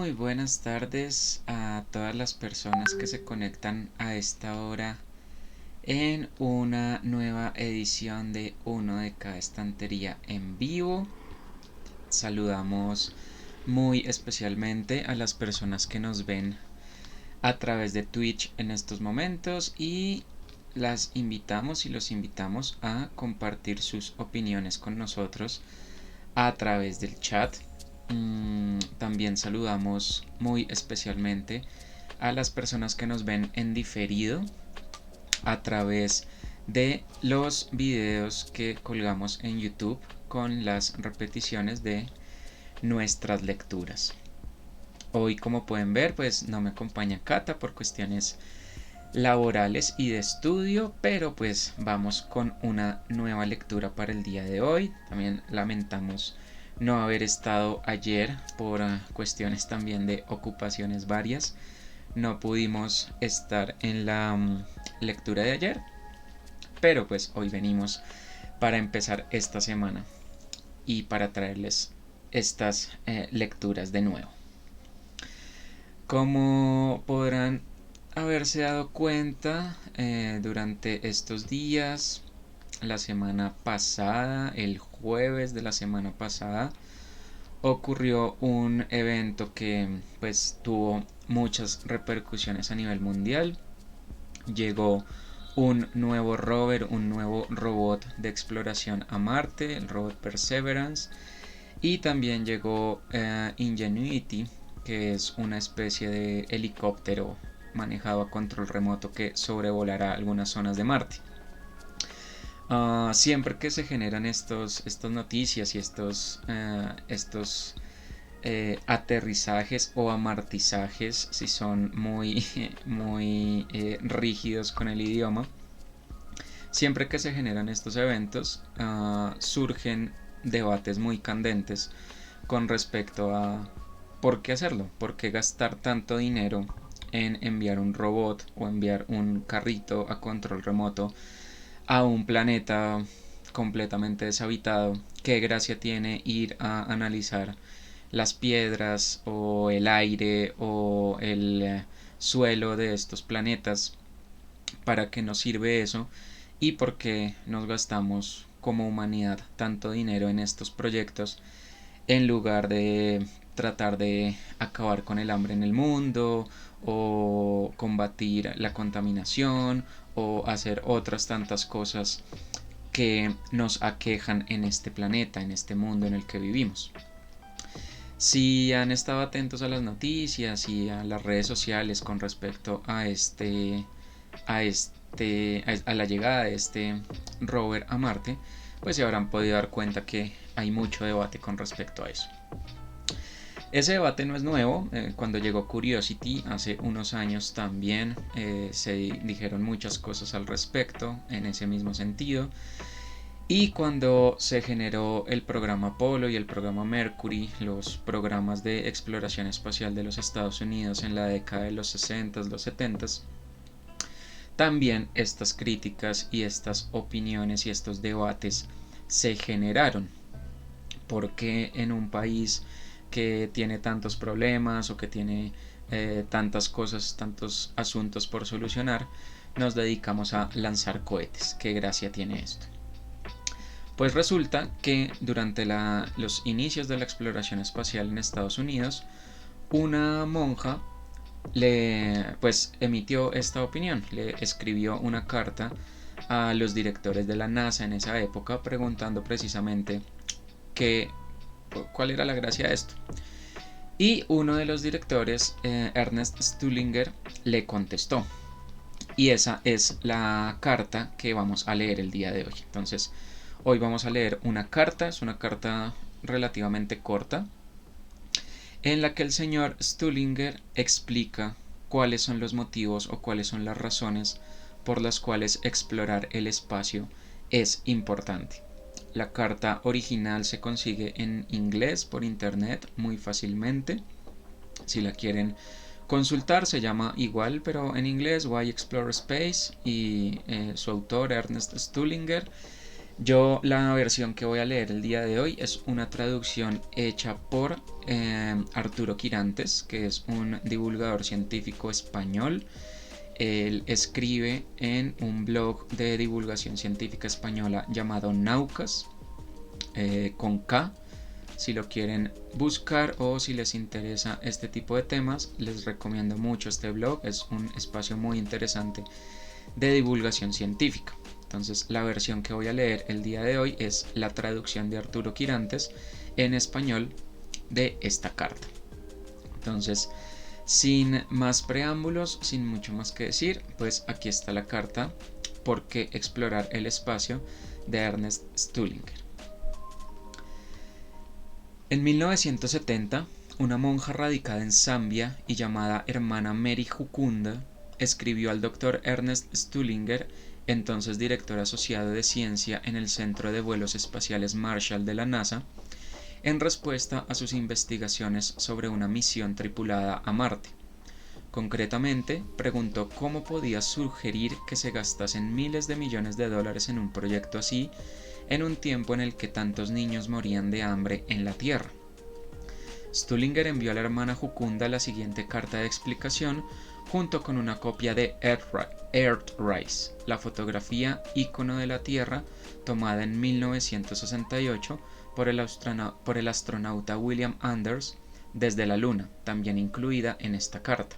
Muy buenas tardes a todas las personas que se conectan a esta hora en una nueva edición de Uno de cada estantería en vivo. Saludamos muy especialmente a las personas que nos ven a través de Twitch en estos momentos y las invitamos y los invitamos a compartir sus opiniones con nosotros a través del chat. También saludamos muy especialmente a las personas que nos ven en diferido a través de los videos que colgamos en YouTube con las repeticiones de nuestras lecturas. Hoy, como pueden ver, pues no me acompaña Cata por cuestiones laborales y de estudio, pero pues vamos con una nueva lectura para el día de hoy. También lamentamos no haber estado ayer por cuestiones también de ocupaciones varias. No pudimos estar en la lectura de ayer, pero pues hoy venimos para empezar esta semana y para traerles estas lecturas de nuevo. Como podrán haberse dado cuenta, durante estos días, la semana pasada, el jueves de la semana pasada, ocurrió un evento que pues tuvo muchas repercusiones a nivel mundial. Llegó un nuevo rover, un nuevo robot de exploración a Marte, el robot Perseverance, y también llegó Ingenuity, que es una especie de helicóptero manejado a control remoto que sobrevolará algunas zonas de Marte. Siempre que se generan estas noticias y estos aterrizajes o amartizajes, si son muy, muy rígidos con el idioma, siempre que se generan estos eventos, surgen debates muy candentes con respecto a por qué hacerlo, por qué gastar tanto dinero en enviar un robot o enviar un carrito a control remoto a un planeta completamente deshabitado. ¿Qué gracia tiene ir a analizar las piedras o el aire o el suelo de estos planetas? ¿Para qué nos sirve eso? ¿Y por qué nos gastamos como humanidad tanto dinero en estos proyectos en lugar de tratar de acabar con el hambre en el mundo o combatir la contaminación o hacer otras tantas cosas que nos aquejan en este planeta, en este mundo en el que vivimos? Si han estado atentos a las noticias y a las redes sociales con respecto a la llegada de este rover a Marte, pues se habrán podido dar cuenta que hay mucho debate con respecto a eso. Ese debate no es nuevo. Cuando llegó Curiosity hace unos años también se dijeron muchas cosas al respecto en ese mismo sentido. Y cuando se generó el programa Apolo y el programa Mercury, los programas de exploración espacial de los Estados Unidos en la década de los 60s, los 70s, también estas críticas y estas opiniones y estos debates se generaron. Porque en un país que tiene tantos problemas o que tiene tantas cosas, tantos asuntos por solucionar, nos dedicamos a lanzar cohetes? ¿Qué gracia tiene esto? Pues resulta que durante los inicios de la exploración espacial en Estados Unidos, una monja pues emitió esta opinión, le escribió una carta a los directores de la NASA en esa época preguntando precisamente cuál era la gracia de esto. Y uno de los directores, Ernest Stullinger, le contestó. Y esa es la carta que vamos a leer el día de hoy. Entonces, hoy vamos a leer una carta, es una carta relativamente corta, en la que el señor Stullinger explica cuáles son los motivos o cuáles son las razones por las cuales explorar el espacio es importante. La carta original se consigue en inglés por internet muy fácilmente. Si la quieren consultar, se llama igual, pero en inglés, Why Explore Space, y su autor, Ernest Stullinger, La versión que voy a leer el día de hoy es una traducción hecha por Arturo Quirantes, que es un divulgador científico español. Él escribe en un blog de divulgación científica española llamado Naucas, con K. Si lo quieren buscar o si les interesa este tipo de temas, les recomiendo mucho este blog. Es un espacio muy interesante de divulgación científica. Entonces, la versión que voy a leer el día de hoy es la traducción de Arturo Quirantes en español de esta carta. Entonces, sin más preámbulos, sin mucho más que decir, pues aquí está la carta ¿Por qué explorar el espacio? De Ernest Stullinger. En 1970, una monja radicada en Zambia y llamada hermana Mary Jukunda escribió al Dr. Ernest Stullinger, entonces director asociado de ciencia en el Centro de Vuelos Espaciales Marshall de la NASA, en respuesta a sus investigaciones sobre una misión tripulada a Marte. Concretamente, preguntó cómo podía sugerir que se gastasen miles de millones de dólares en un proyecto así, en un tiempo en el que tantos niños morían de hambre en la Tierra. Stullinger envió a la hermana Jukunda la siguiente carta de explicación, junto con una copia de Earthrise, la fotografía ícono de la Tierra tomada en 1968 por el astronauta William Anders desde la Luna, también incluida en esta carta.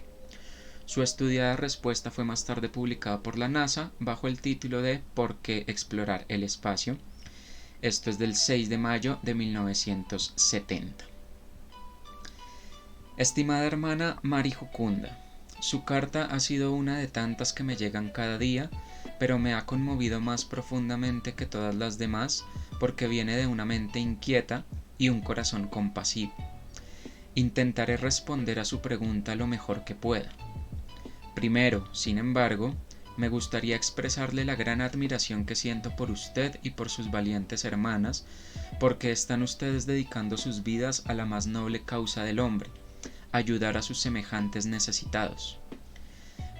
Su estudiada respuesta fue más tarde publicada por la NASA bajo el título de ¿Por qué explorar el espacio? Esto es del 6 de mayo de 1970. Estimada hermana Mary Jukunda, su carta ha sido una de tantas que me llegan cada día, pero me ha conmovido más profundamente que todas las demás porque viene de una mente inquieta y un corazón compasivo. Intentaré responder a su pregunta lo mejor que pueda. Primero, sin embargo, me gustaría expresarle la gran admiración que siento por usted y por sus valientes hermanas, porque están ustedes dedicando sus vidas a la más noble causa del hombre, ayudar a sus semejantes necesitados.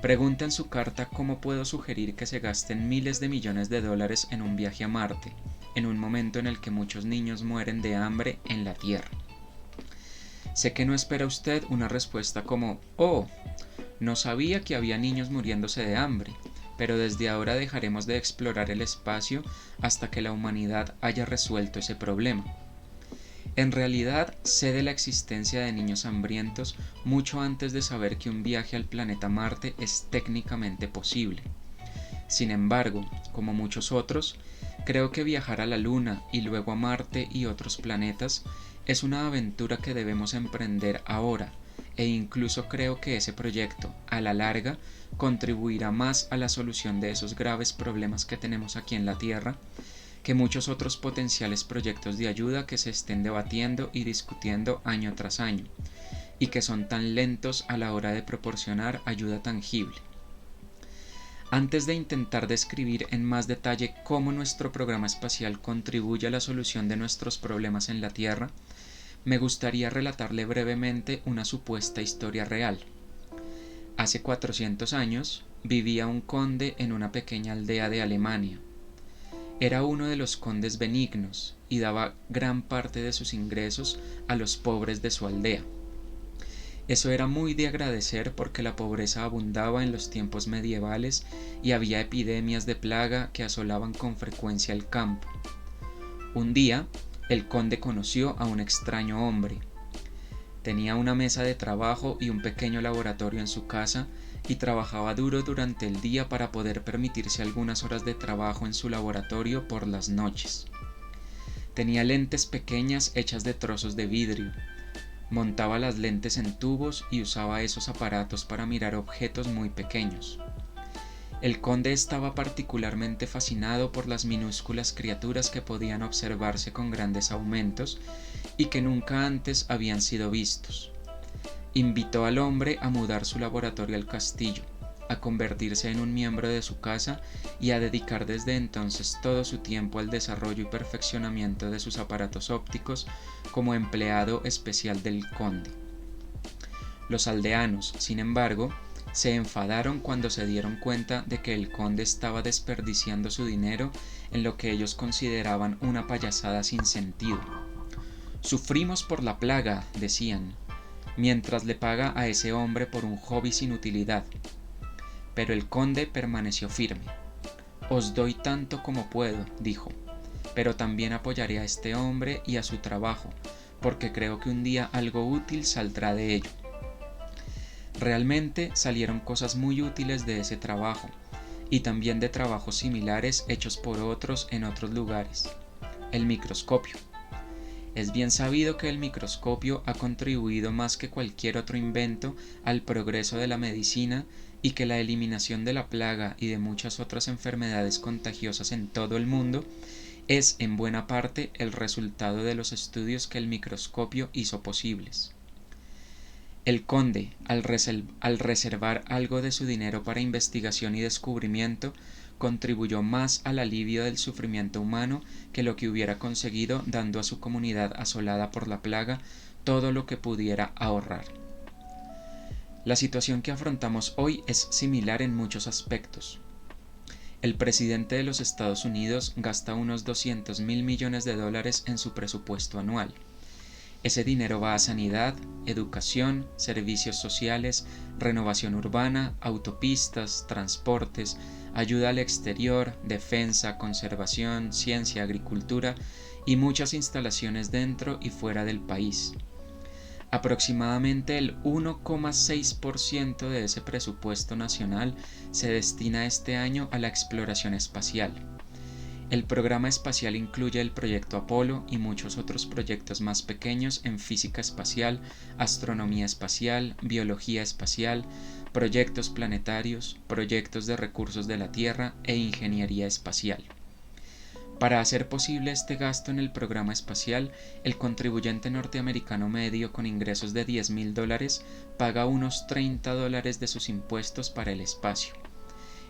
Pregunta en su carta cómo puedo sugerir que se gasten miles de millones de dólares en un viaje a Marte, en un momento en el que muchos niños mueren de hambre en la Tierra. Sé que no espera usted una respuesta como «Oh, no sabía que había niños muriéndose de hambre», pero desde ahora dejaremos de explorar el espacio hasta que la humanidad haya resuelto ese problema. En realidad, sé de la existencia de niños hambrientos mucho antes de saber que un viaje al planeta Marte es técnicamente posible. Sin embargo, como muchos otros, creo que viajar a la Luna y luego a Marte y otros planetas es una aventura que debemos emprender ahora, e incluso creo que ese proyecto, a la larga, contribuirá más a la solución de esos graves problemas que tenemos aquí en la Tierra, que muchos otros potenciales proyectos de ayuda que se estén debatiendo y discutiendo año tras año, y que son tan lentos a la hora de proporcionar ayuda tangible. Antes de intentar describir en más detalle cómo nuestro programa espacial contribuye a la solución de nuestros problemas en la Tierra, me gustaría relatarle brevemente una supuesta historia real. Hace 400 años vivía un conde en una pequeña aldea de Alemania. Era uno de los condes benignos y daba gran parte de sus ingresos a los pobres de su aldea. Eso era muy de agradecer porque la pobreza abundaba en los tiempos medievales y había epidemias de plaga que asolaban con frecuencia el campo. Un día, el conde conoció a un extraño hombre. Tenía una mesa de trabajo y un pequeño laboratorio en su casa y trabajaba duro durante el día para poder permitirse algunas horas de trabajo en su laboratorio por las noches. Tenía lentes pequeñas hechas de trozos de vidrio. Montaba las lentes en tubos y usaba esos aparatos para mirar objetos muy pequeños. El conde estaba particularmente fascinado por las minúsculas criaturas que podían observarse con grandes aumentos y que nunca antes habían sido vistos. Invitó al hombre a mudar su laboratorio al castillo, a convertirse en un miembro de su casa y a dedicar desde entonces todo su tiempo al desarrollo y perfeccionamiento de sus aparatos ópticos como empleado especial del conde. Los aldeanos, sin embargo, se enfadaron cuando se dieron cuenta de que el conde estaba desperdiciando su dinero en lo que ellos consideraban una payasada sin sentido. Sufrimos por la plaga, decían, mientras le paga a ese hombre por un hobby sin utilidad. Pero el conde permaneció firme. Os doy tanto como puedo, dijo, pero también apoyaré a este hombre y a su trabajo, porque creo que un día algo útil saldrá de ello. Realmente salieron cosas muy útiles de ese trabajo, y también de trabajos similares hechos por otros en otros lugares. El microscopio. Es bien sabido que el microscopio ha contribuido más que cualquier otro invento al progreso de la medicina y que la eliminación de la plaga y de muchas otras enfermedades contagiosas en todo el mundo es en buena parte el resultado de los estudios que el microscopio hizo posibles. El conde, al reservar algo de su dinero para investigación y descubrimiento, contribuyó más al alivio del sufrimiento humano que lo que hubiera conseguido dando a su comunidad asolada por la plaga todo lo que pudiera ahorrar. La situación que afrontamos hoy es similar en muchos aspectos. El presidente de los Estados Unidos gasta unos 200.000 millones de dólares en su presupuesto anual. Ese dinero va a sanidad, educación, servicios sociales, renovación urbana, autopistas, transportes, ayuda al exterior, defensa, conservación, ciencia, agricultura y muchas instalaciones dentro y fuera del país. Aproximadamente el 1,6% de ese presupuesto nacional se destina este año a la exploración espacial. El programa espacial incluye el proyecto Apolo y muchos otros proyectos más pequeños en física espacial, astronomía espacial, biología espacial, proyectos planetarios, proyectos de recursos de la Tierra e ingeniería espacial. Para hacer posible este gasto en el programa espacial, el contribuyente norteamericano medio con ingresos de $10.000 paga unos $30 de sus impuestos para el espacio.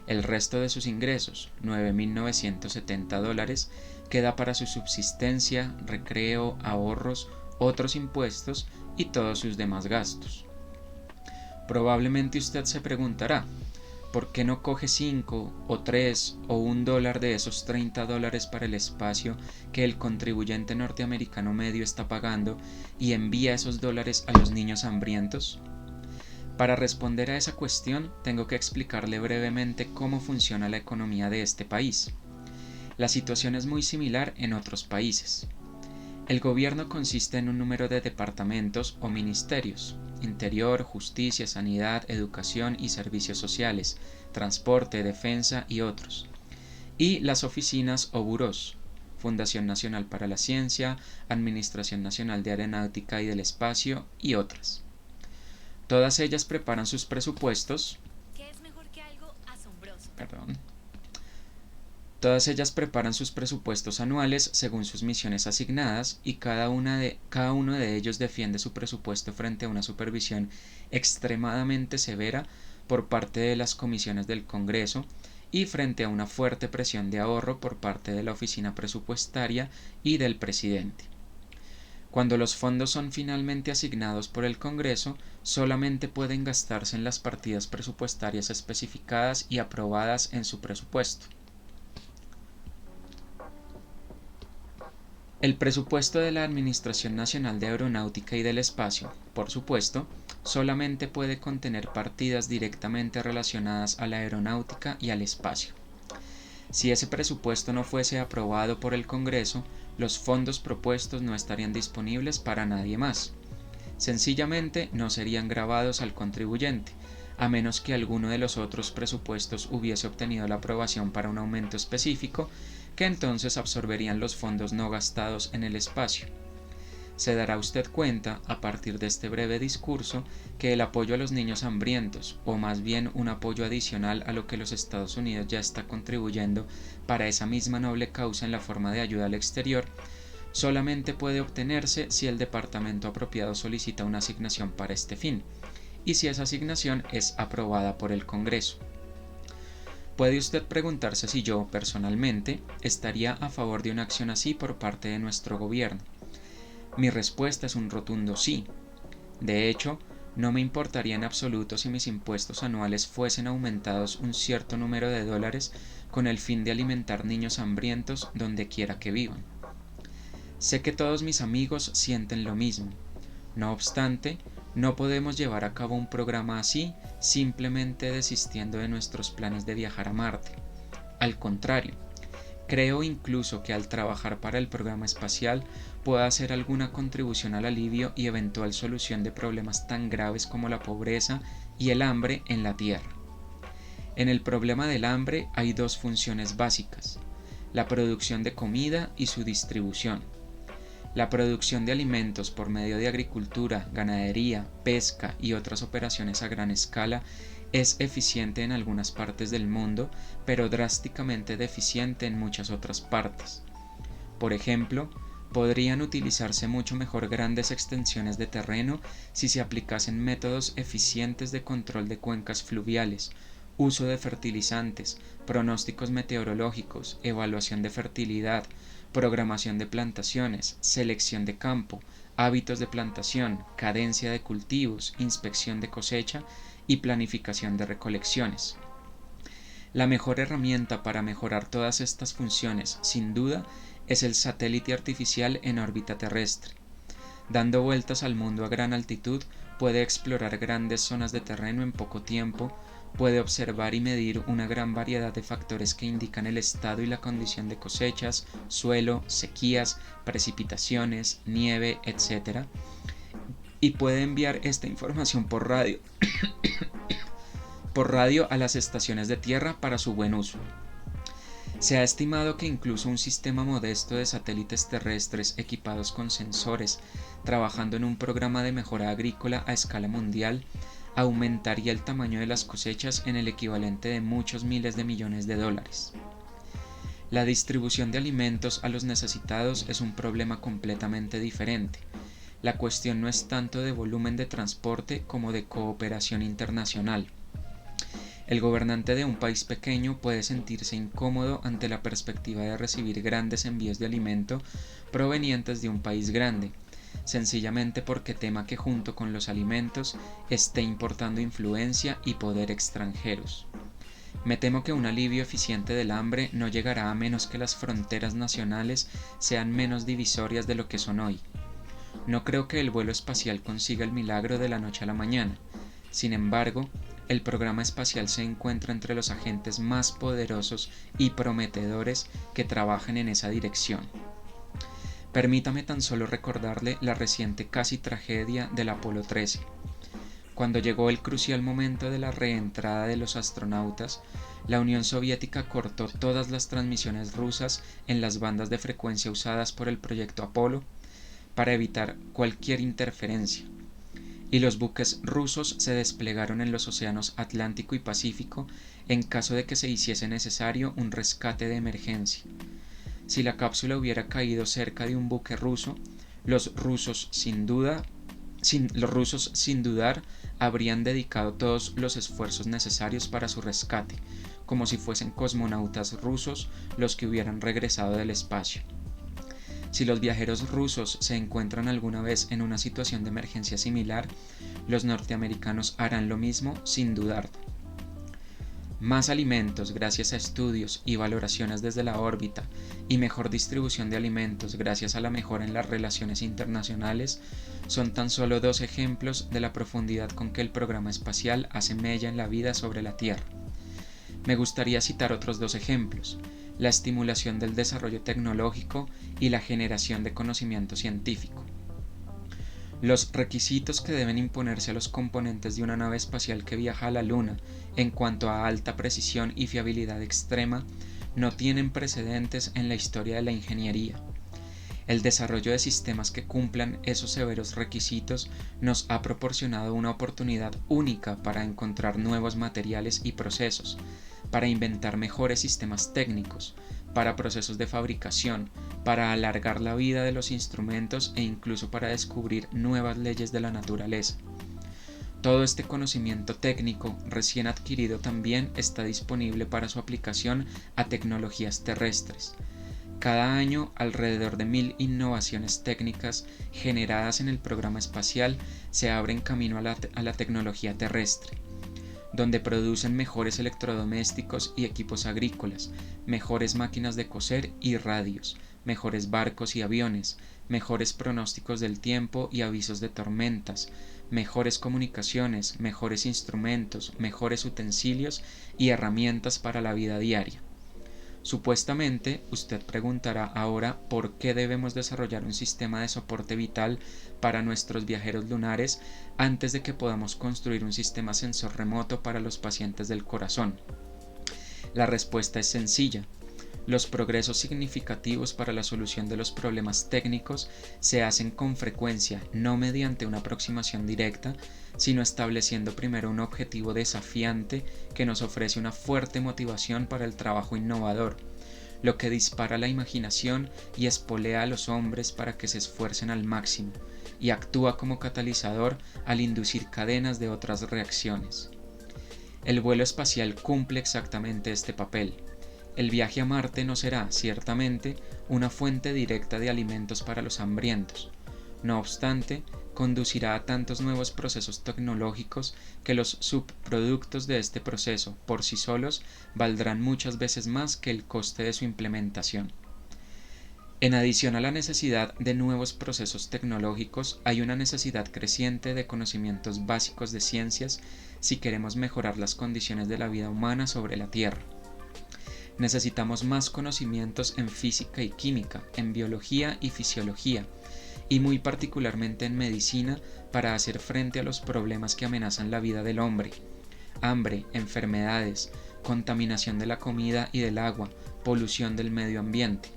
El resto de sus ingresos, $9.970, queda para su subsistencia, recreo, ahorros, otros impuestos y todos sus demás gastos. Probablemente usted se preguntará, ¿por qué no coge 5 o 3 o $1 de esos $30 para el espacio que el contribuyente norteamericano medio está pagando y envía esos dólares a los niños hambrientos? Para responder a esa cuestión, tengo que explicarle brevemente cómo funciona la economía de este país. La situación es muy similar en otros países. El gobierno consiste en un número de departamentos o ministerios: Interior, Justicia, Sanidad, Educación y Servicios Sociales, Transporte, Defensa y otros. Y las oficinas o burós: Fundación Nacional para la Ciencia, Administración Nacional de Aeronáutica y del Espacio y otras. Todas ellas preparan sus presupuestos. ¿Qué es mejor que algo asombroso? Todas ellas preparan sus presupuestos anuales según sus misiones asignadas y cada uno de ellos defiende su presupuesto frente a una supervisión extremadamente severa por parte de las comisiones del Congreso y frente a una fuerte presión de ahorro por parte de la oficina presupuestaria y del presidente. Cuando los fondos son finalmente asignados por el Congreso, solamente pueden gastarse en las partidas presupuestarias especificadas y aprobadas en su presupuesto. El presupuesto de la Administración Nacional de Aeronáutica y del Espacio, por supuesto, solamente puede contener partidas directamente relacionadas a la aeronáutica y al espacio. Si ese presupuesto no fuese aprobado por el Congreso, los fondos propuestos no estarían disponibles para nadie más. Sencillamente no serían grabados al contribuyente, a menos que alguno de los otros presupuestos hubiese obtenido la aprobación para un aumento específico, que entonces absorberían los fondos no gastados en el espacio. Se dará usted cuenta, a partir de este breve discurso, que el apoyo a los niños hambrientos, o más bien un apoyo adicional a lo que los Estados Unidos ya está contribuyendo para esa misma noble causa en la forma de ayuda al exterior, solamente puede obtenerse si el departamento apropiado solicita una asignación para este fin, y si esa asignación es aprobada por el Congreso. Puede usted preguntarse si yo, personalmente, estaría a favor de una acción así por parte de nuestro gobierno. Mi respuesta es un rotundo sí. De hecho, No me importaría en absoluto si mis impuestos anuales fuesen aumentados un cierto número de dólares con el fin de alimentar niños hambrientos donde quiera que vivan. Sé que todos mis amigos sienten lo mismo. No obstante, no podemos llevar a cabo un programa así simplemente desistiendo de nuestros planes de viajar a Marte. Al contrario, creo incluso que al trabajar para el programa espacial pueda hacer alguna contribución al alivio y eventual solución de problemas tan graves como la pobreza y el hambre en la Tierra. En el problema del hambre hay dos funciones básicas: la producción de comida y su distribución. La producción de alimentos por medio de agricultura, ganadería, pesca y otras operaciones a gran escala es eficiente en algunas partes del mundo, pero drásticamente deficiente en muchas otras partes. Por ejemplo, podrían utilizarse mucho mejor grandes extensiones de terreno si se aplicasen métodos eficientes de control de cuencas fluviales, uso de fertilizantes, pronósticos meteorológicos, evaluación de fertilidad, programación de plantaciones, selección de campo, hábitos de plantación, cadencia de cultivos, inspección de cosecha y planificación de recolecciones. La mejor herramienta para mejorar todas estas funciones, sin duda, es el satélite artificial en órbita terrestre. Dando vueltas al mundo a gran altitud, puede explorar grandes zonas de terreno en poco tiempo, puede observar y medir una gran variedad de factores que indican el estado y la condición de cosechas, suelo, sequías, precipitaciones, nieve, etc. Y puede enviar esta información por radio a las estaciones de tierra para su buen uso. Se ha estimado que incluso un sistema modesto de satélites terrestres equipados con sensores, trabajando en un programa de mejora agrícola a escala mundial, aumentaría el tamaño de las cosechas en el equivalente de muchos miles de millones de dólares. La distribución de alimentos a los necesitados es un problema completamente diferente. La cuestión no es tanto de volumen de transporte como de cooperación internacional. El gobernante de un país pequeño puede sentirse incómodo ante la perspectiva de recibir grandes envíos de alimento provenientes de un país grande, sencillamente porque tema que junto con los alimentos esté importando influencia y poder extranjeros. Me temo que un alivio eficiente del hambre no llegará a menos que las fronteras nacionales sean menos divisorias de lo que son hoy. No creo que el vuelo espacial consiga el milagro de la noche a la mañana. Sin embargo, el programa espacial se encuentra entre los agentes más poderosos y prometedores que trabajan en esa dirección. Permítame tan solo recordarle la reciente casi tragedia del Apolo 13. Cuando llegó el crucial momento de la reentrada de los astronautas, la Unión Soviética cortó todas las transmisiones rusas en las bandas de frecuencia usadas por el proyecto Apolo para evitar cualquier interferencia, y los buques rusos se desplegaron en los océanos Atlántico y Pacífico en caso de que se hiciese necesario un rescate de emergencia. Si la cápsula hubiera caído cerca de un buque ruso, los rusos sin dudar habrían dedicado todos los esfuerzos necesarios para su rescate, como si fuesen cosmonautas rusos los que hubieran regresado del espacio. Si los viajeros rusos se encuentran alguna vez en una situación de emergencia similar, los norteamericanos harán lo mismo sin dudarlo. Más alimentos gracias a estudios y valoraciones desde la órbita y mejor distribución de alimentos gracias a la mejora en las relaciones internacionales son tan solo dos ejemplos de la profundidad con que el programa espacial hace mella en la vida sobre la Tierra. Me gustaría citar otros dos ejemplos: la estimulación del desarrollo tecnológico y la generación de conocimiento científico. Los requisitos que deben imponerse a los componentes de una nave espacial que viaja a la Luna en cuanto a alta precisión y fiabilidad extrema no tienen precedentes en la historia de la ingeniería. El desarrollo de sistemas que cumplan esos severos requisitos nos ha proporcionado una oportunidad única para encontrar nuevos materiales y procesos, para inventar mejores sistemas técnicos, para procesos de fabricación, para alargar la vida de los instrumentos e incluso para descubrir nuevas leyes de la naturaleza. Todo este conocimiento técnico recién adquirido también está disponible para su aplicación a tecnologías terrestres. Cada año, alrededor de 1000 innovaciones técnicas generadas en el programa espacial se abren camino a la tecnología terrestre, donde producen mejores electrodomésticos y equipos agrícolas, mejores máquinas de coser y radios, mejores barcos y aviones, mejores pronósticos del tiempo y avisos de tormentas, mejores comunicaciones, mejores instrumentos, mejores utensilios y herramientas para la vida diaria. Supuestamente, usted preguntará ahora por qué debemos desarrollar un sistema de soporte vital para nuestros viajeros lunares antes de que podamos construir un sistema sensor remoto para los pacientes del corazón. La respuesta es sencilla. Los progresos significativos para la solución de los problemas técnicos se hacen con frecuencia no mediante una aproximación directa, sino estableciendo primero un objetivo desafiante que nos ofrece una fuerte motivación para el trabajo innovador, lo que dispara la imaginación y espolea a los hombres para que se esfuercen al máximo, y actúa como catalizador al inducir cadenas de otras reacciones. El vuelo espacial cumple exactamente este papel. El viaje a Marte no será, ciertamente, una fuente directa de alimentos para los hambrientos. No obstante, conducirá a tantos nuevos procesos tecnológicos que los subproductos de este proceso, por sí solos, valdrán muchas veces más que el coste de su implementación. En adición a la necesidad de nuevos procesos tecnológicos, hay una necesidad creciente de conocimientos básicos de ciencias si queremos mejorar las condiciones de la vida humana sobre la Tierra. Necesitamos más conocimientos en física y química, en biología y fisiología, y muy particularmente en medicina para hacer frente a los problemas que amenazan la vida del hombre: hambre, enfermedades, contaminación de la comida y del agua, polución del medio ambiente.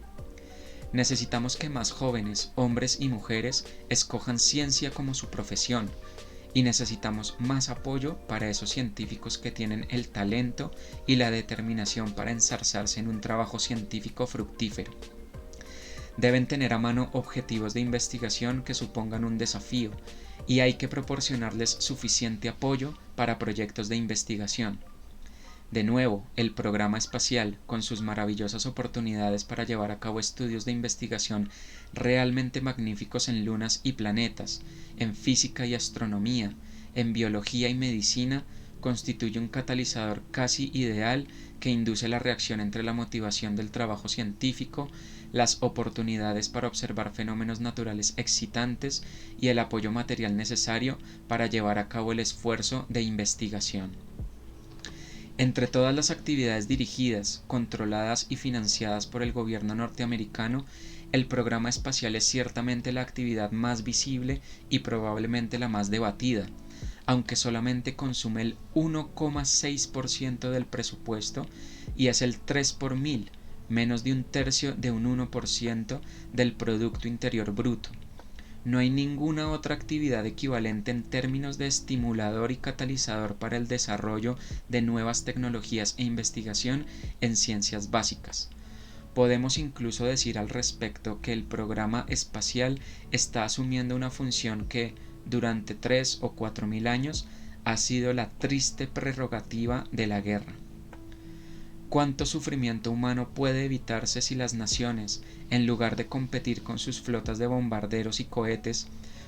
Necesitamos que más jóvenes, hombres y mujeres, escojan ciencia como su profesión, y necesitamos más apoyo para esos científicos que tienen el talento y la determinación para enzarzarse en un trabajo científico fructífero. Deben tener a mano objetivos de investigación que supongan un desafío, y hay que proporcionarles suficiente apoyo para proyectos de investigación. De nuevo, el programa espacial, con sus maravillosas oportunidades para llevar a cabo estudios de investigación realmente magníficos en lunas y planetas, en física y astronomía, en biología y medicina, constituye un catalizador casi ideal que induce la reacción entre la motivación del trabajo científico, las oportunidades para observar fenómenos naturales excitantes y el apoyo material necesario para llevar a cabo el esfuerzo de investigación. Entre todas las actividades dirigidas, controladas y financiadas por el gobierno norteamericano, el programa espacial es ciertamente la actividad más visible y probablemente la más debatida, aunque solamente consume el 1,6% del presupuesto y es el 3 por mil, menos de un tercio de un 1% del Producto Interior Bruto. No hay ninguna otra actividad equivalente en términos de estimulador y catalizador para el desarrollo de nuevas tecnologías e investigación en ciencias básicas. Podemos incluso decir al respecto que el programa espacial está asumiendo una función que, durante 3 o 4 mil años, ha sido la triste prerrogativa de la guerra. ¿Cuánto sufrimiento humano puede evitarse si las naciones, en lugar de competir con sus flotas de bombarderos y cohetes,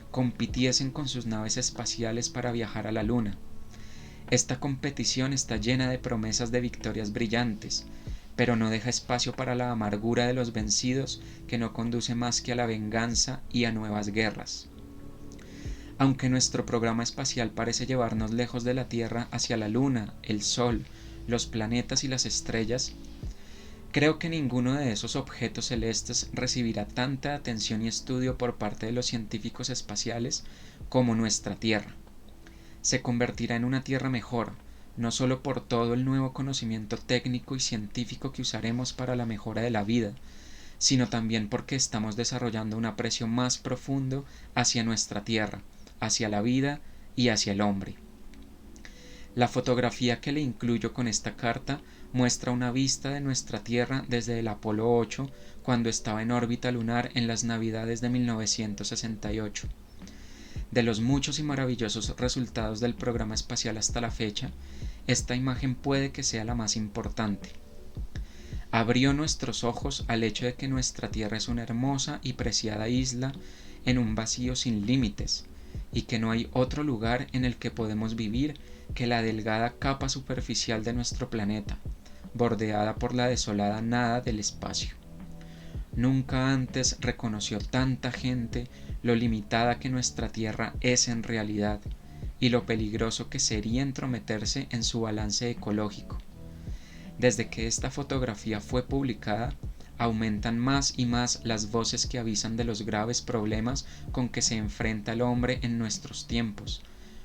compitiesen con sus naves espaciales para viajar a la Luna? Esta competición está llena de promesas de victorias brillantes, pero no deja espacio para la amargura de los vencidos, que no conduce más que a la venganza y a nuevas guerras. Aunque nuestro programa espacial parece llevarnos lejos de la Tierra hacia la Luna, el Sol, los planetas y las estrellas, creo que ninguno de esos objetos celestes recibirá tanta atención y estudio por parte de los científicos espaciales como nuestra Tierra. Se convertirá en una Tierra mejor, no solo por todo el nuevo conocimiento técnico y científico que usaremos para la mejora de la vida, sino también porque estamos desarrollando un aprecio más profundo hacia nuestra Tierra, hacia la vida y hacia el hombre. La fotografía que le incluyo con esta carta muestra una vista de nuestra Tierra desde el Apolo 8, cuando estaba en órbita lunar en las Navidades de 1968. De los muchos y maravillosos resultados del programa espacial hasta la fecha, esta imagen puede que sea la más importante. abrió nuestros ojos al hecho de que nuestra Tierra es una hermosa y preciada isla en un vacío sin límites, y que no hay otro lugar en el que podemos vivir que la delgada capa superficial de nuestro planeta, bordeada por la desolada nada del espacio. Nunca antes reconoció tanta gente lo limitada que nuestra Tierra es en realidad y lo peligroso que sería entrometerse en su balance ecológico. Desde que esta fotografía fue publicada, aumentan más y más las voces que avisan de los graves problemas con que se enfrenta el hombre en nuestros tiempos: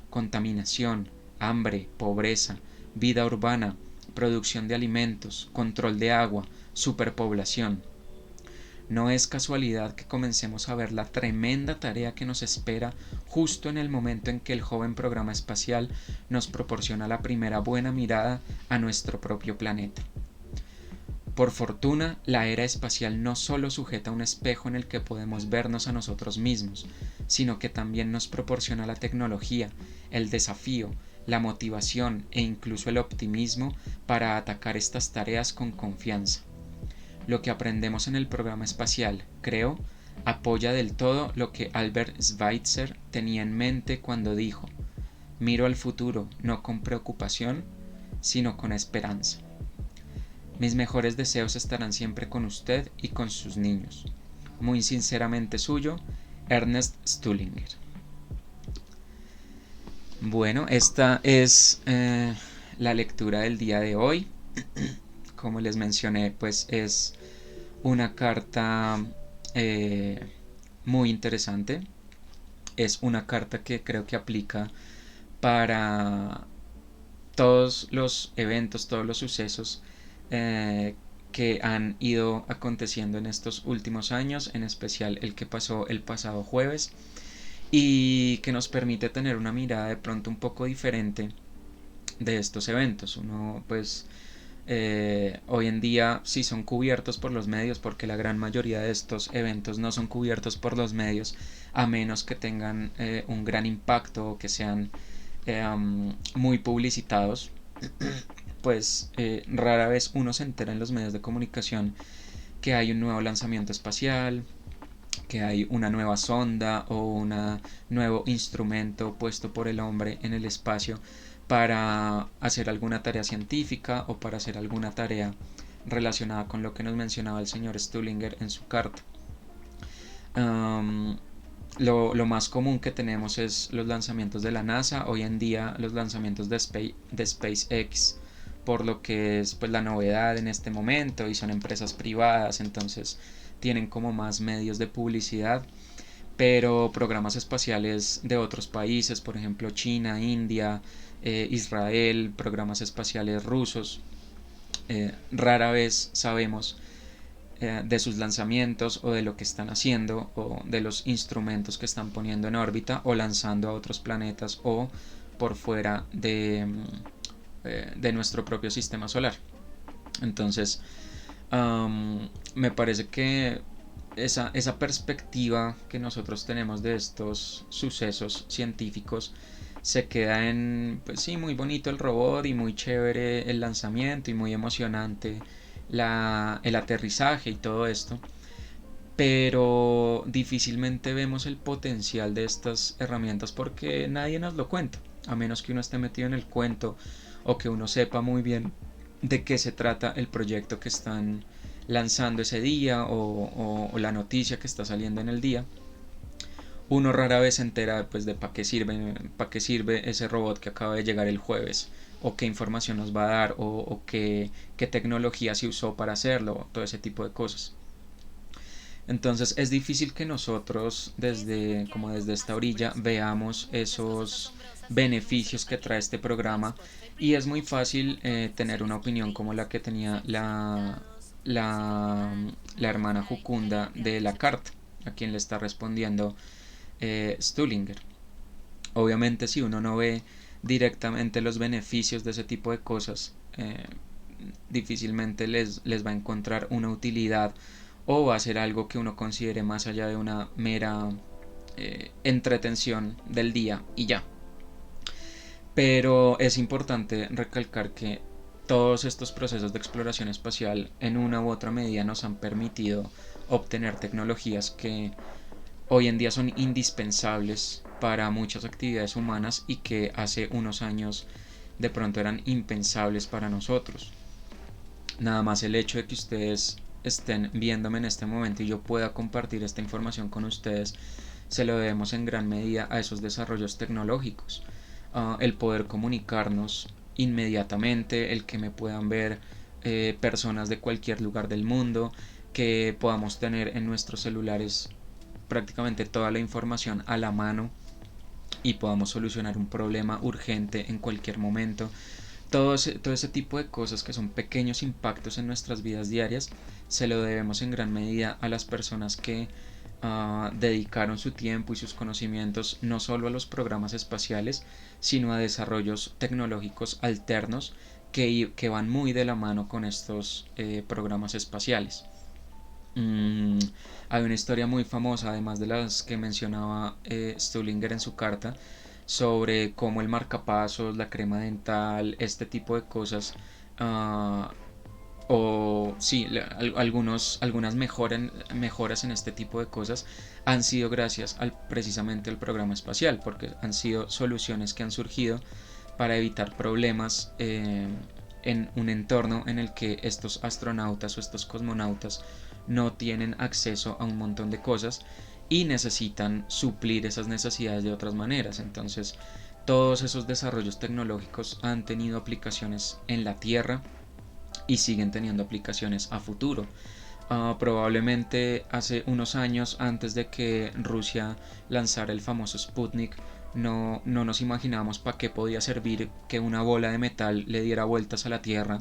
contaminación, hambre, pobreza, vida urbana, producción de alimentos, control de agua, superpoblación. No es casualidad que comencemos a ver la tremenda tarea que nos espera justo en el momento en que el joven programa espacial nos proporciona la primera buena mirada a nuestro propio planeta. Por fortuna, la era espacial no solo sujeta un espejo en el que podemos vernos a nosotros mismos, sino que también nos proporciona la tecnología, el desafío, la motivación e incluso el optimismo para atacar estas tareas con confianza. Lo que aprendemos en el programa espacial, creo, apoya del todo lo que Albert Schweitzer tenía en mente cuando dijo: miro al futuro no con preocupación, sino con esperanza. Mis mejores deseos estarán siempre con usted y con sus niños. Muy sinceramente suyo, Ernest Stullinger. Bueno, esta es la lectura del día de hoy. Como les mencioné, pues es una carta muy interesante. Es una carta que creo que aplica para todos los eventos, todos los sucesos que han ido aconteciendo en estos últimos años, en especial el que pasó el pasado jueves, y que nos permite tener una mirada de pronto un poco diferente de estos eventos. Uno pues hoy en día sí son cubiertos por los medios, porque la gran mayoría de estos eventos no son cubiertos por los medios, a menos que tengan un gran impacto o que sean muy publicitados. Pues rara vez uno se entera en los medios de comunicación que hay un nuevo lanzamiento espacial, que hay una nueva sonda o un nuevo instrumento puesto por el hombre en el espacio para hacer alguna tarea científica o para hacer alguna tarea relacionada con lo que nos mencionaba el señor Stullinger en su carta. Lo más común que tenemos es los lanzamientos de la NASA, hoy en día los lanzamientos de SpaceX, por lo que es pues la novedad en este momento, y son empresas privadas, entonces tienen como más medios de publicidad. Pero programas espaciales de otros países, por ejemplo China, India, Israel, programas espaciales rusos, rara vez sabemos de sus lanzamientos o de lo que están haciendo o de los instrumentos que están poniendo en órbita o lanzando a otros planetas o por fuera de nuestro propio sistema solar. Entonces me parece que esa perspectiva que nosotros tenemos de estos sucesos científicos se queda en, pues sí, muy bonito el robot y muy chévere el lanzamiento y muy emocionante el aterrizaje y todo esto, pero difícilmente vemos el potencial de estas herramientas porque nadie nos lo cuenta, a menos que uno esté metido en el cuento o que uno sepa muy bien de qué se trata el proyecto que están lanzando ese día o la noticia que está saliendo en el día. Uno rara vez se entera pues de para qué sirve ese robot que acaba de llegar el jueves, o qué información nos va a dar, o qué tecnología se usó para hacerlo, todo ese tipo de cosas. Entonces es difícil que nosotros desde esta orilla veamos esos beneficios que trae este programa, y es muy fácil tener una opinión como la que tenía la hermana Jucunda de la carta, a quien le está respondiendo Stullinger. Obviamente si uno no ve directamente los beneficios de ese tipo de cosas, difícilmente les va a encontrar una utilidad, o va a ser algo que uno considere más allá de una mera entretención del día y ya. Pero es importante recalcar que todos estos procesos de exploración espacial en una u otra medida nos han permitido obtener tecnologías que hoy en día son indispensables para muchas actividades humanas y que hace unos años de pronto eran impensables para nosotros. Nada más el hecho de que ustedes estén viéndome en este momento y yo pueda compartir esta información con ustedes, se lo debemos en gran medida a esos desarrollos tecnológicos. El poder comunicarnos inmediatamente, el que me puedan ver personas de cualquier lugar del mundo, que podamos tener en nuestros celulares prácticamente toda la información a la mano y podamos solucionar un problema urgente en cualquier momento. Todo ese tipo de cosas que son pequeños impactos en nuestras vidas diarias se lo debemos en gran medida a las personas que dedicaron su tiempo y sus conocimientos no solo a los programas espaciales, sino a desarrollos tecnológicos alternos que van muy de la mano con estos programas espaciales. Hay una historia muy famosa, además de las que mencionaba Stullinger en su carta, sobre cómo el marcapasos, la crema dental, este tipo de cosas, uh, o sí, algunas mejoras en este tipo de cosas han sido gracias precisamente al programa espacial, porque han sido soluciones que han surgido para evitar problemas en un entorno en el que estos astronautas o estos cosmonautas no tienen acceso a un montón de cosas y necesitan suplir esas necesidades de otras maneras. Entonces, todos esos desarrollos tecnológicos han tenido aplicaciones en la Tierra y siguen teniendo aplicaciones a futuro. Probablemente hace unos años, antes de que Rusia lanzara el famoso Sputnik, no nos imaginábamos para qué podía servir que una bola de metal le diera vueltas a la Tierra.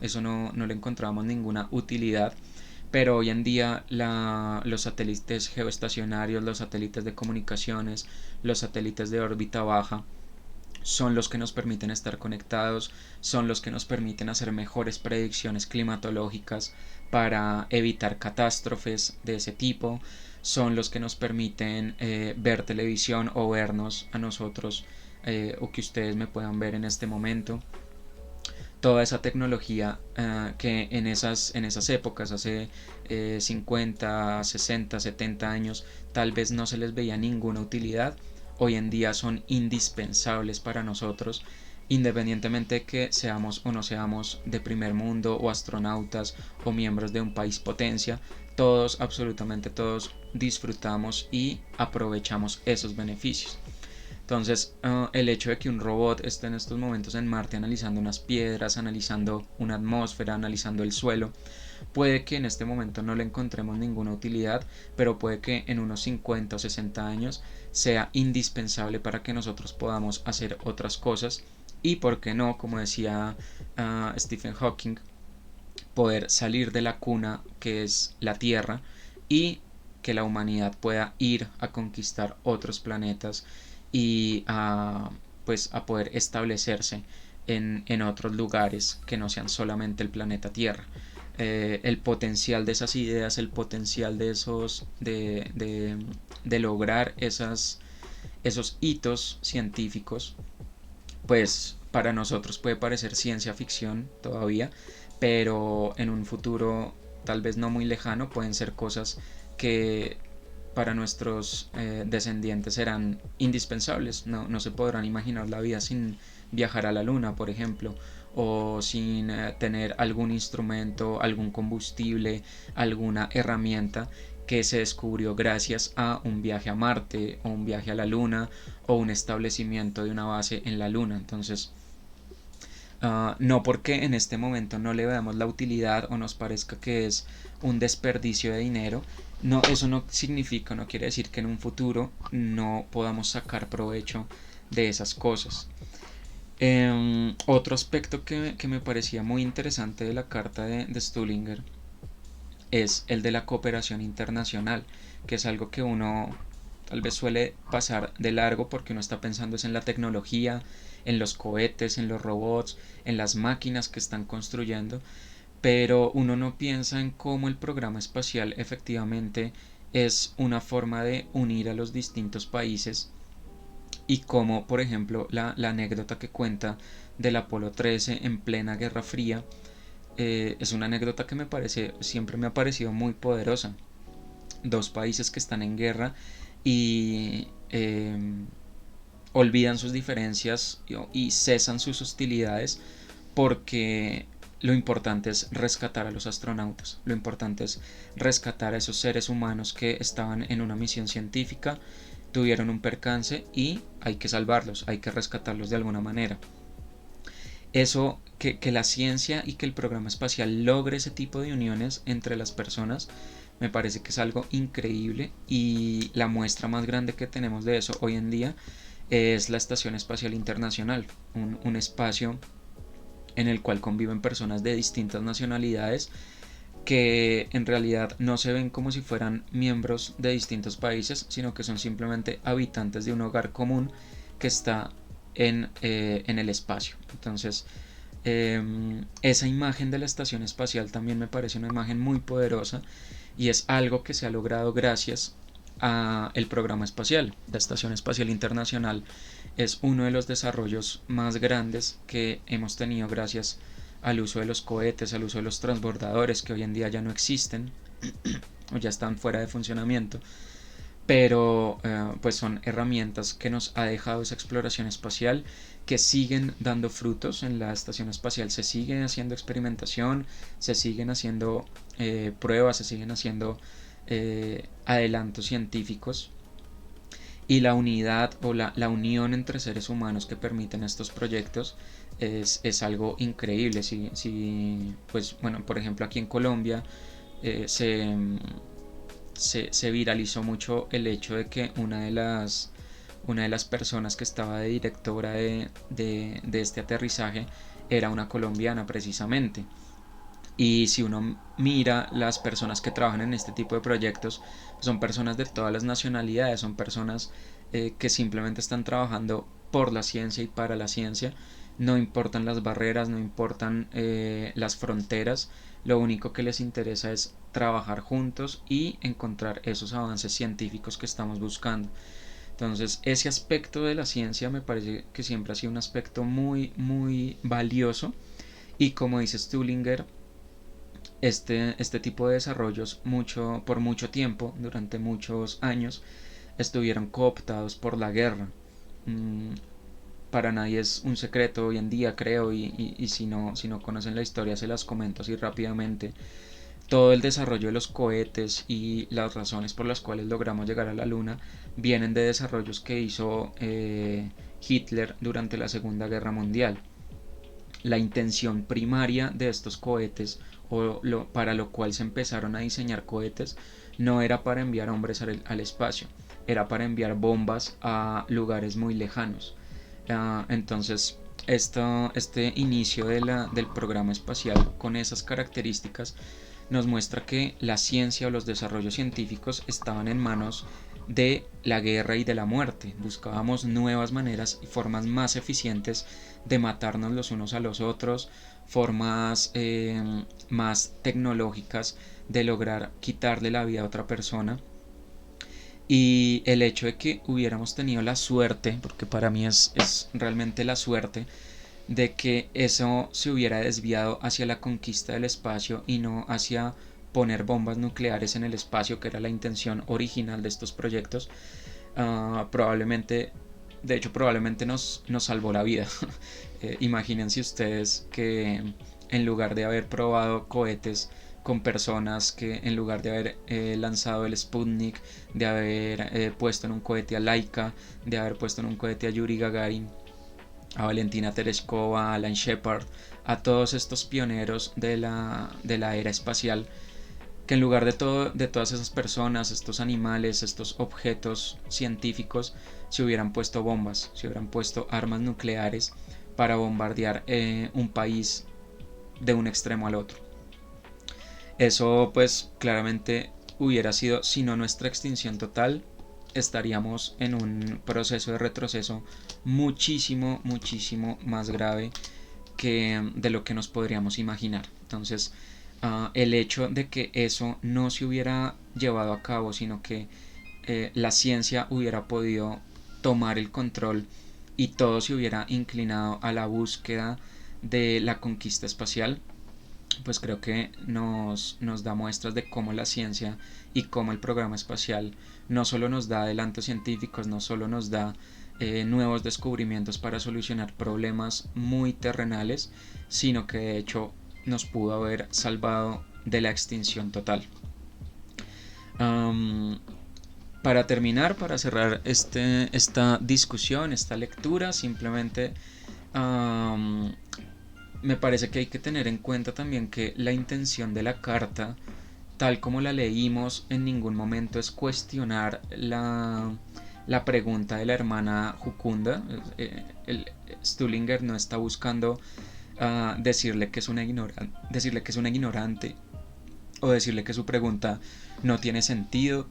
Eso no le encontrábamos ninguna utilidad. Pero hoy en día los satélites geoestacionarios, los satélites de comunicaciones, los satélites de órbita baja, son los que nos permiten estar conectados, son los que nos permiten hacer mejores predicciones climatológicas para evitar catástrofes de ese tipo, son los que nos permiten ver televisión o vernos a nosotros o que ustedes me puedan ver en este momento. Toda esa tecnología que en esas épocas, hace 50, 60, 70 años, tal vez no se les veía ninguna utilidad, hoy en día son indispensables para nosotros, independientemente de que seamos o no seamos de primer mundo o astronautas o miembros de un país potencia. Todos, absolutamente todos, disfrutamos y aprovechamos esos beneficios. Entonces, el hecho de que un robot esté en estos momentos en Marte analizando unas piedras, analizando una atmósfera, analizando el suelo, puede que en este momento no le encontremos ninguna utilidad, pero puede que en unos 50 o 60 años sea indispensable para que nosotros podamos hacer otras cosas y, por qué no, como decía Stephen Hawking, poder salir de la cuna que es la Tierra y que la humanidad pueda ir a conquistar otros planetas y pues a poder establecerse en otros lugares que no sean solamente el planeta Tierra. El potencial de esas ideas, el potencial de esos de lograr esos hitos científicos, pues para nosotros puede parecer ciencia ficción todavía, pero en un futuro tal vez no muy lejano pueden ser cosas que para nuestros descendientes serán indispensables. No se podrán imaginar la vida sin viajar a la luna, por ejemplo, o sin tener algún instrumento, algún combustible, alguna herramienta que se descubrió gracias a un viaje a Marte o un viaje a la luna o un establecimiento de una base en la luna. Entonces, no porque en este momento no le veamos la utilidad o nos parezca que es un desperdicio de dinero, eso no significa, no quiere decir que en un futuro no podamos sacar provecho de esas cosas. Otro aspecto que me parecía muy interesante de la carta de Stullinger es el de la cooperación internacional, que es algo que uno tal vez suele pasar de largo porque uno está pensando es en la tecnología, en los cohetes, en los robots, en las máquinas que están construyendo, pero uno no piensa en cómo el programa espacial efectivamente es una forma de unir a los distintos países y cómo, por ejemplo, la anécdota que cuenta del Apolo 13 en plena Guerra Fría. Es una anécdota que siempre me ha parecido muy poderosa. Dos países que están en guerra y olvidan sus diferencias y cesan sus hostilidades porque lo importante es rescatar a los astronautas, lo importante es rescatar a esos seres humanos que estaban en una misión científica, tuvieron un percance y hay que salvarlos, hay que rescatarlos de alguna manera. Eso, que la ciencia y que el programa espacial logre ese tipo de uniones entre las personas, me parece que es algo increíble, y la muestra más grande que tenemos de eso hoy en día es la Estación Espacial Internacional, un espacio en el cual conviven personas de distintas nacionalidades que en realidad no se ven como si fueran miembros de distintos países, sino que son simplemente habitantes de un hogar común que está en el espacio. Entonces, esa imagen de la estación espacial también me parece una imagen muy poderosa, y es algo que se ha logrado gracias a el programa espacial. La Estación Espacial Internacional es uno de los desarrollos más grandes que hemos tenido gracias al uso de los cohetes, al uso de los transbordadores, que hoy en día ya no existen o ya están fuera de funcionamiento, pero pues son herramientas que nos ha dejado esa exploración espacial, que siguen dando frutos. En la estación espacial se sigue haciendo experimentación, se siguen haciendo pruebas, se siguen haciendo adelantos científicos, y la unidad o la unión entre seres humanos que permiten estos proyectos es algo increíble. Pues bueno, por ejemplo aquí en Colombia eh, se, se viralizó mucho el hecho de que una de las personas que estaba de directora de este aterrizaje era una colombiana precisamente. Y si uno mira las personas que trabajan en este tipo de proyectos, son personas de todas las nacionalidades, son personas que simplemente están trabajando por la ciencia y para la ciencia. No importan las barreras, no importan las fronteras, lo único que les interesa es trabajar juntos y encontrar esos avances científicos que estamos buscando. Entonces, ese aspecto de la ciencia me parece que siempre ha sido un aspecto muy, muy valioso, y como dice Stullinger, este tipo de desarrollos por mucho tiempo, durante muchos años, estuvieron cooptados por la guerra. Mm, para nadie es un secreto hoy en día, creo, y si no conocen la historia se las comento así rápidamente. Todo el desarrollo de los cohetes y las razones por las cuales logramos llegar a la Luna vienen de desarrollos que hizo Hitler durante la Segunda Guerra Mundial. La intención primaria de estos cohetes, para lo cual se empezaron a diseñar cohetes, no era para enviar hombres al espacio, era para enviar bombas a lugares muy lejanos. Entonces, este inicio del programa espacial con esas características nos muestra que la ciencia o los desarrollos científicos estaban en manos de la guerra y de la muerte. Buscábamos nuevas maneras y formas más eficientes de matarnos los unos a los otros, formas más tecnológicas de lograr quitarle la vida a otra persona. Y el hecho de que hubiéramos tenido la suerte, porque para mí es realmente la suerte, de que eso se hubiera desviado hacia la conquista del espacio y no hacia poner bombas nucleares en el espacio, que era la intención original de estos proyectos, probablemente, de hecho probablemente nos salvó la vida. Imagínense ustedes que en lugar de haber probado cohetes con personas, que en lugar de haber lanzado el Sputnik, de haber puesto en un cohete a Laika, de haber puesto en un cohete a Yuri Gagarin, a Valentina Tereshkova, a Alan Shepard, a todos estos pioneros de la era espacial, que en lugar de todas esas personas, estos animales, estos objetos científicos, se hubieran puesto bombas, se hubieran puesto armas nucleares para bombardear un país de un extremo al otro. Eso pues claramente hubiera sido, si no nuestra extinción total, estaríamos en un proceso de retroceso muchísimo, muchísimo más grave que de lo que nos podríamos imaginar. Entonces, el hecho de que eso no se hubiera llevado a cabo, sino que la ciencia hubiera podido tomar el control y todo se hubiera inclinado a la búsqueda de la conquista espacial, pues creo que nos da muestras de cómo la ciencia y cómo el programa espacial no solo nos da adelantos científicos, no solo nos da nuevos descubrimientos para solucionar problemas muy terrenales, sino que de hecho nos pudo haber salvado de la extinción total. Para terminar, para cerrar esta discusión, esta lectura, simplemente me parece que hay que tener en cuenta también que la intención de la carta, tal como la leímos, en ningún momento es cuestionar la pregunta de la hermana Jucunda. Stullinger no está buscando decirle que es una ignorante o decirle que su pregunta no tiene sentido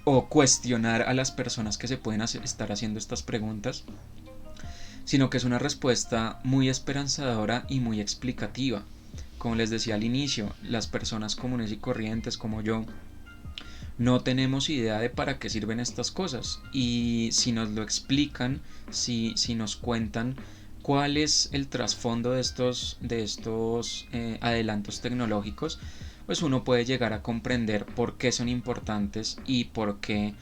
o cuestionar a las personas que se pueden estar haciendo estas preguntas, sino que es una respuesta muy esperanzadora y muy explicativa. Como les decía al inicio, las personas comunes y corrientes como yo no tenemos idea de para qué sirven estas cosas, y si nos lo explican, si nos cuentan cuál es el trasfondo de estos adelantos tecnológicos, pues uno puede llegar a comprender por qué son importantes y por qué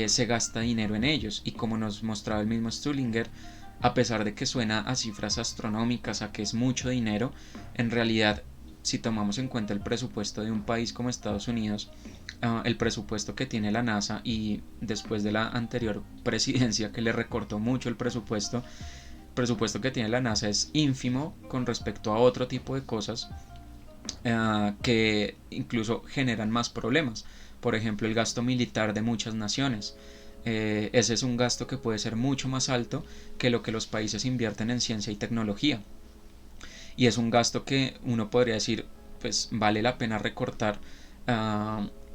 se gasta dinero en ellos. Y como nos mostraba el mismo Stullinger, a pesar de que suena a cifras astronómicas, a que es mucho dinero, en realidad, si tomamos en cuenta el presupuesto de un país como Estados Unidos, el presupuesto que tiene la NASA, y después de la anterior presidencia que le recortó mucho el presupuesto que tiene la NASA es ínfimo con respecto a otro tipo de cosas que incluso generan más problemas. Por ejemplo, el gasto militar de muchas naciones. Ese es un gasto que puede ser mucho más alto que lo que los países invierten en ciencia y tecnología. Y es un gasto que uno podría decir, pues vale la pena recortar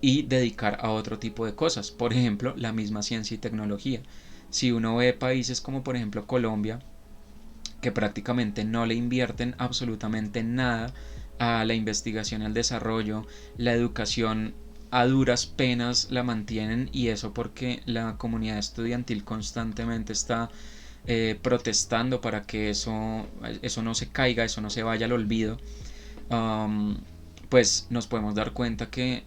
y dedicar a otro tipo de cosas. Por ejemplo, la misma ciencia y tecnología. Si uno ve países como por ejemplo Colombia, que prácticamente no le invierten absolutamente nada a la investigación y al desarrollo, la educación a duras penas la mantienen, y eso porque la comunidad estudiantil constantemente está protestando para que eso no se caiga, eso no se vaya al olvido. Pues nos podemos dar cuenta que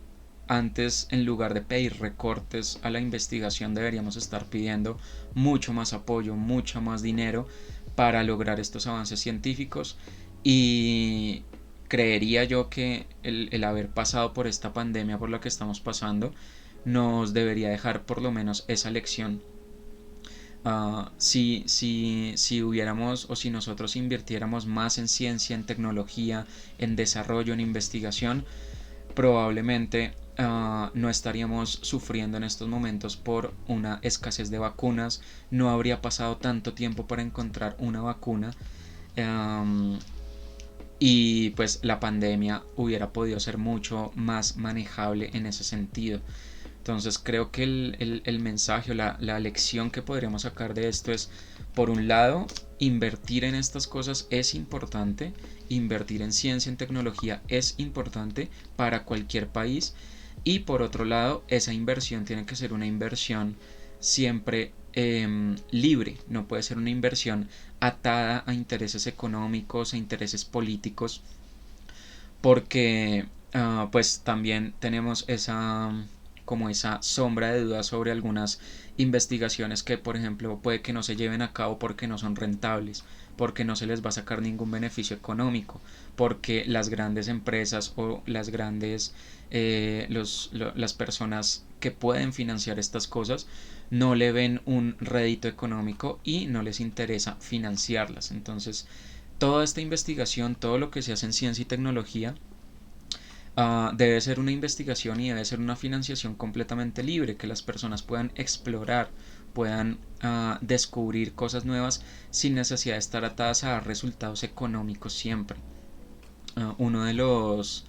antes, en lugar de pedir recortes a la investigación, deberíamos estar pidiendo mucho más apoyo, mucho más dinero para lograr estos avances científicos. Y creería yo que el haber pasado por esta pandemia por la que estamos pasando nos debería dejar por lo menos esa lección. Si hubiéramos, o si nosotros invirtiéramos más en ciencia, en tecnología, en desarrollo, en investigación, probablemente no estaríamos sufriendo en estos momentos por una escasez de vacunas, no habría pasado tanto tiempo para encontrar una vacuna, y pues la pandemia hubiera podido ser mucho más manejable en ese sentido. Entonces creo que el mensaje o la lección que podríamos sacar de esto es, por un lado, invertir en estas cosas es importante, invertir en ciencia, en tecnología es importante para cualquier país, y por otro lado, esa inversión tiene que ser una inversión siempre libre, no puede ser una inversión atada a intereses económicos, a intereses políticos, porque pues también tenemos esa sombra de duda sobre algunas investigaciones que, por ejemplo, puede que no se lleven a cabo porque no son rentables, porque no se les va a sacar ningún beneficio económico, porque las grandes empresas o las personas que pueden financiar estas cosas no le ven un rédito económico y no les interesa financiarlas. Entonces, toda esta investigación, todo lo que se hace en ciencia y tecnología, debe ser una investigación y debe ser una financiación completamente libre, que las personas puedan explorar, puedan descubrir cosas nuevas sin necesidad de estar atadas a resultados económicos siempre. Uno de los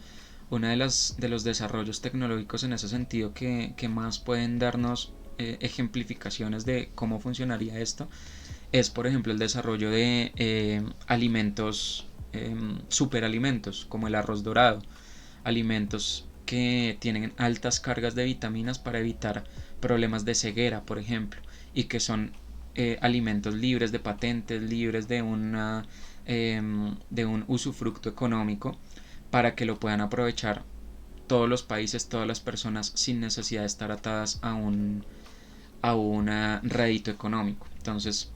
desarrollos tecnológicos en ese sentido que más pueden darnos ejemplificaciones de cómo funcionaría esto es, por ejemplo, el desarrollo de alimentos, superalimentos, como el arroz dorado, alimentos que tienen altas cargas de vitaminas para evitar problemas de ceguera, por ejemplo, y que son alimentos libres de patentes, libres de un usufructo económico, para que lo puedan aprovechar todos los países, todas las personas, sin necesidad de estar atadas a un rédito económico. Entonces,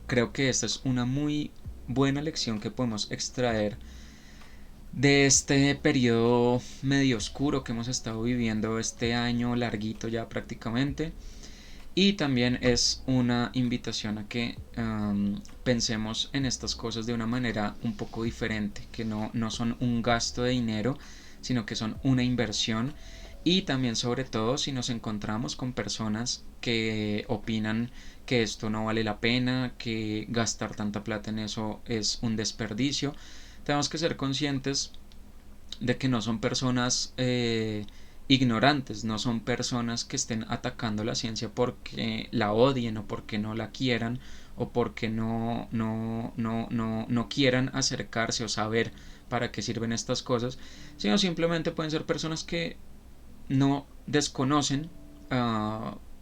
creo que esta es una muy buena lección que podemos extraer de este periodo medio oscuro que hemos estado viviendo este año larguito ya prácticamente. Y también es una invitación a que pensemos en estas cosas de una manera un poco diferente, que no son un gasto de dinero, sino que son una inversión. Y también, sobre todo, si nos encontramos con personas que opinan que esto no vale la pena, que gastar tanta plata en eso es un desperdicio, tenemos que ser conscientes de que no son personas ignorantes, no son personas que estén atacando la ciencia porque la odien o porque no la quieran o porque no quieran acercarse o saber para qué sirven estas cosas, sino simplemente pueden ser personas que no desconocen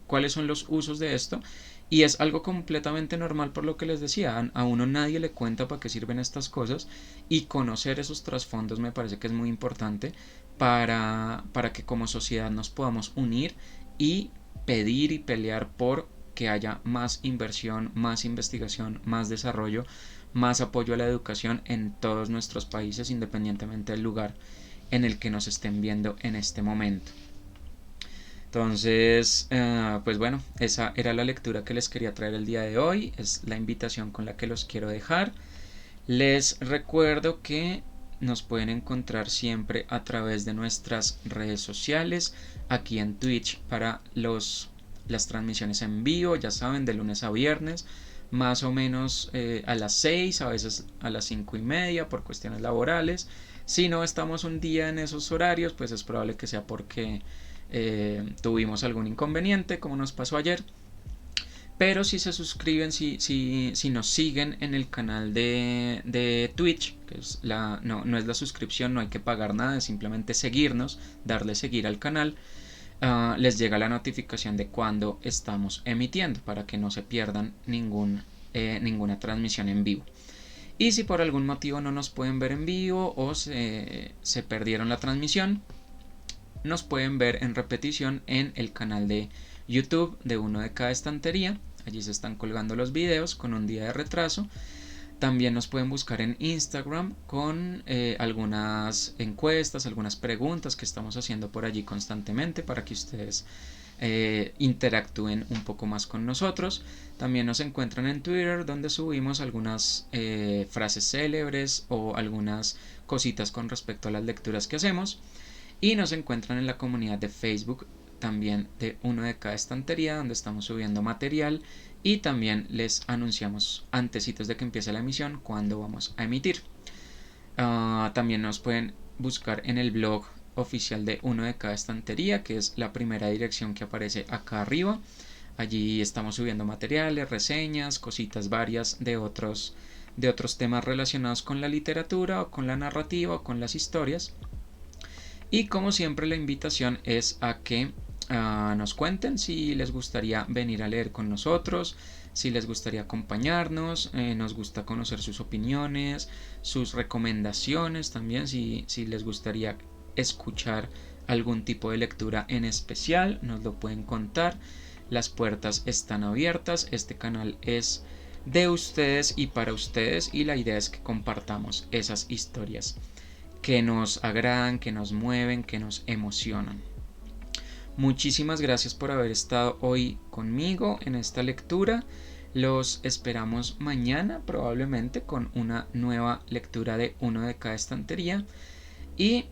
cuáles son los usos de esto, y es algo completamente normal. Por lo que les decía, a uno nadie le cuenta para qué sirven estas cosas, y conocer esos trasfondos me parece que es muy importante para que como sociedad nos podamos unir y pedir y pelear por que haya más inversión, más investigación, más desarrollo, más apoyo a la educación en todos nuestros países, independientemente del lugar en el que nos estén viendo en este momento. Entonces, pues bueno, esa era la lectura que les quería traer el día de hoy, es la invitación con la que los quiero dejar. Les recuerdo que nos pueden encontrar siempre a través de nuestras redes sociales, aquí en Twitch para las transmisiones en vivo, ya saben, de lunes a viernes, más o menos a las 6, a veces a las 5:30 por cuestiones laborales. Si no estamos un día en esos horarios, pues es probable que sea porque tuvimos algún inconveniente, como nos pasó ayer. Pero si se suscriben, si nos siguen en el canal de Twitch, que es no es la suscripción, no hay que pagar nada, es simplemente seguirnos, darle seguir al canal, les llega la notificación de cuando estamos emitiendo, para que no se pierdan ninguna transmisión en vivo. Y si por algún motivo no nos pueden ver en vivo o se perdieron la transmisión, nos pueden ver en repetición en el canal de YouTube de Uno de Cada Estantería. Allí se están colgando los videos con un día de retraso. También nos pueden buscar en Instagram con algunas encuestas, algunas preguntas que estamos haciendo por allí constantemente para que ustedes interactúen un poco más con nosotros. También nos encuentran en Twitter, donde subimos algunas frases célebres o algunas cositas con respecto a las lecturas que hacemos. Y nos encuentran en la comunidad de Facebook también de Uno de Cada Estantería, donde estamos subiendo material y también les anunciamos antecitos de que empiece la emisión cuando vamos a emitir. También nos pueden buscar en el blog oficial de Uno de Cada Estantería, que es la primera dirección que aparece acá arriba. Allí estamos subiendo materiales, reseñas, cositas varias de otros temas relacionados con la literatura o con la narrativa o con las historias. Y como siempre, la invitación es a que nos cuenten si les gustaría venir a leer con nosotros, si les gustaría acompañarnos. Nos gusta conocer sus opiniones, sus recomendaciones también, si les gustaría escuchar algún tipo de lectura en especial, nos lo pueden contar. Las puertas están abiertas, este canal es de ustedes y para ustedes, y la idea es que compartamos esas historias que nos agradan, que nos mueven, que nos emocionan. Muchísimas gracias por haber estado hoy conmigo en esta lectura. Los esperamos mañana, probablemente con una nueva lectura de Uno de Cada Estantería. Y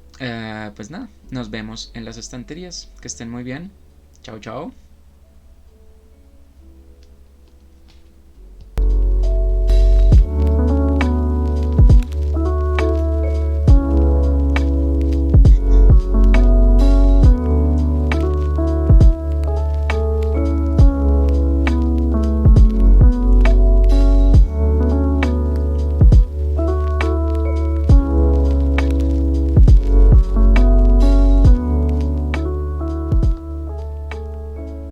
pues nada, nos vemos en las estanterías. Que estén muy bien. Chao, chao.